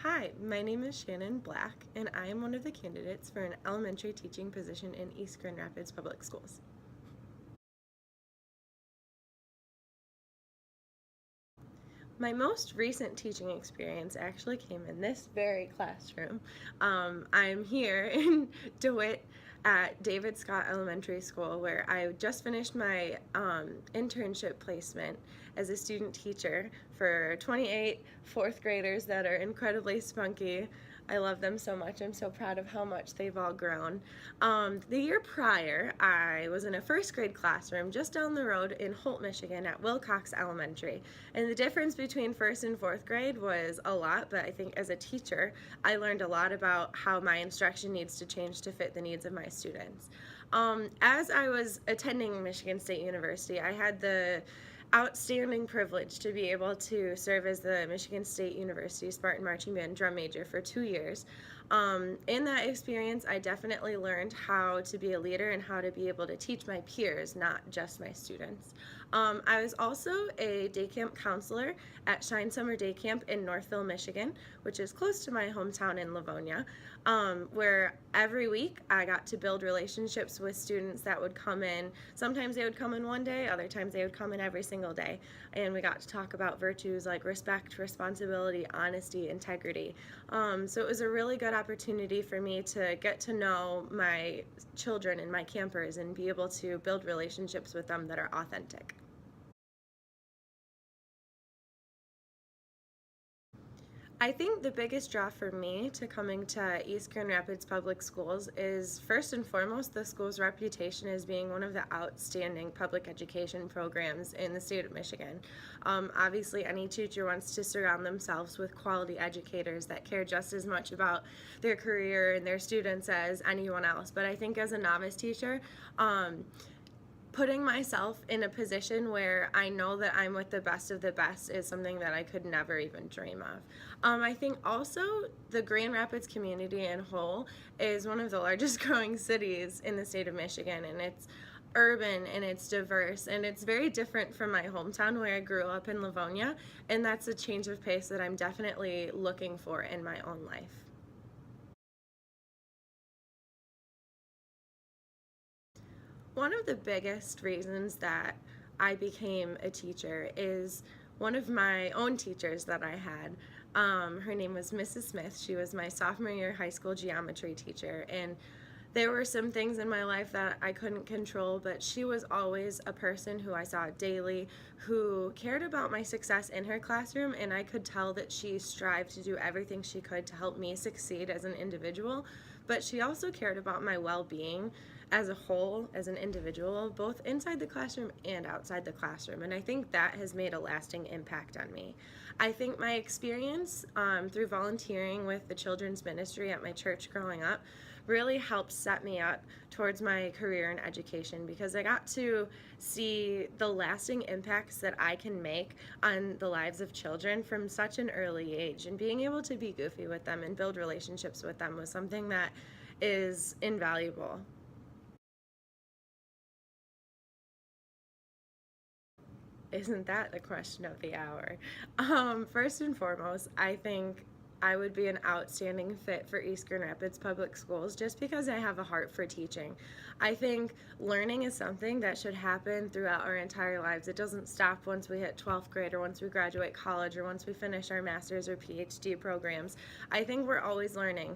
Hi, my name is Shannon Black, and I am one of the candidates for an elementary teaching position in East Grand Rapids Public Schools. My most recent teaching experience actually came in this very classroom. I'm here in DeWitt at David Scott Elementary School, where I just finished my internship placement as a student teacher for 28 fourth graders that are incredibly spunky. I love them so much. I'm so proud of how much they've all grown. The year prior, I was in a first grade classroom just down the road in Holt, Michigan at Wilcox Elementary. And the difference between first and fourth grade was a lot, but I think as a teacher, I learned a lot about how my instruction needs to change to fit the needs of my students. As I was attending Michigan State University, I had the outstanding privilege to be able to serve as the Michigan State University Spartan Marching Band drum major for 2 years. In that experience, I definitely learned how to be a leader and how to be able to teach my peers, not just my students. I was also a day camp counselor at Shine Summer Day Camp in Northville, Michigan, which is close to my hometown in Livonia, where every week I got to build relationships with students that would come in. Sometimes they would come in one day, other times they would come in every single day, and we got to talk about virtues like respect, responsibility, honesty, integrity. So it was a really good opportunity for me to get to know my children and my campers and be able to build relationships with them that are authentic. I think the biggest draw for me to coming to East Grand Rapids Public Schools is first and foremost the school's reputation as being one of the outstanding public education programs in the state of Michigan. Obviously, any teacher wants to surround themselves with quality educators that care just as much about their career and their students as anyone else. But I think as a novice teacher, putting myself in a position where I know that I'm with the best of the best is something that I could never even dream of. I think also the Grand Rapids community in whole is one of the largest growing cities in the state of Michigan, and it's urban and it's diverse and it's very different from my hometown where I grew up in Livonia, and that's a change of pace that I'm definitely looking for in my own life. One of the biggest reasons that I became a teacher is one of my own teachers that I had. Her name was Mrs. Smith. She was my sophomore year high school geometry teacher, and there were some things in my life that I couldn't control, but she was always a person who I saw daily who cared about my success in her classroom, and I could tell that she strived to do everything she could to help me succeed as an individual, but she also cared about my well-being as a whole, as an individual, both inside the classroom and outside the classroom, and I think that has made a lasting impact on me. I think my experience through volunteering with the children's ministry at my church growing up really helped set me up towards my career in education, because I got to see the lasting impacts that I can make on the lives of children from such an early age, and being able to be goofy with them and build relationships with them was something that is invaluable. Isn't that the question of the hour? First and foremost, I think I would be an outstanding fit for East Grand Rapids Public Schools just because I have a heart for teaching. I think learning is something that should happen throughout our entire lives. It doesn't stop once we hit 12th grade or once we graduate college or once we finish our master's or PhD programs. I think we're always learning.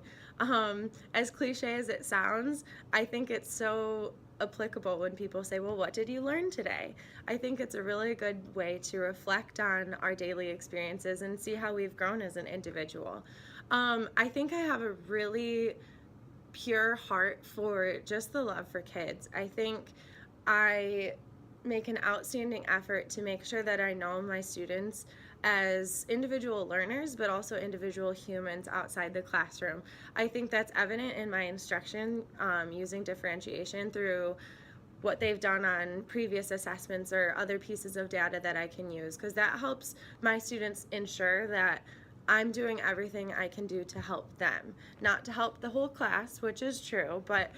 As cliche as it sounds, I think it's so applicable when people say, well, what did you learn today? I think it's a really good way to reflect on our daily experiences and see how we've grown as an individual. I think I have a really pure heart for just the love for kids. I think I make an outstanding effort to make sure that I know my students as individual learners, but also individual humans outside the classroom. I think that's evident in my instruction using differentiation through what they've done on previous assessments or other pieces of data that I can use, because that helps my students ensure that I'm doing everything I can do to help them. Not to help the whole class, which is true, but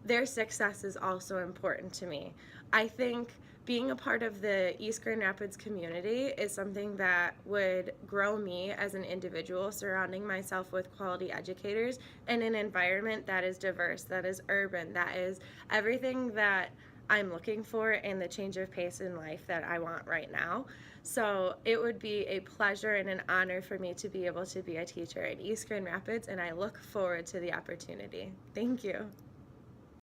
their success is also important to me. I think being a part of the East Grand Rapids community is something that would grow me as an individual, surrounding myself with quality educators in an environment that is diverse, that is urban, that is everything that I'm looking for in the change of pace in life that I want right now. So it would be a pleasure and an honor for me to be able to be a teacher in East Grand Rapids, and I look forward to the opportunity. Thank you.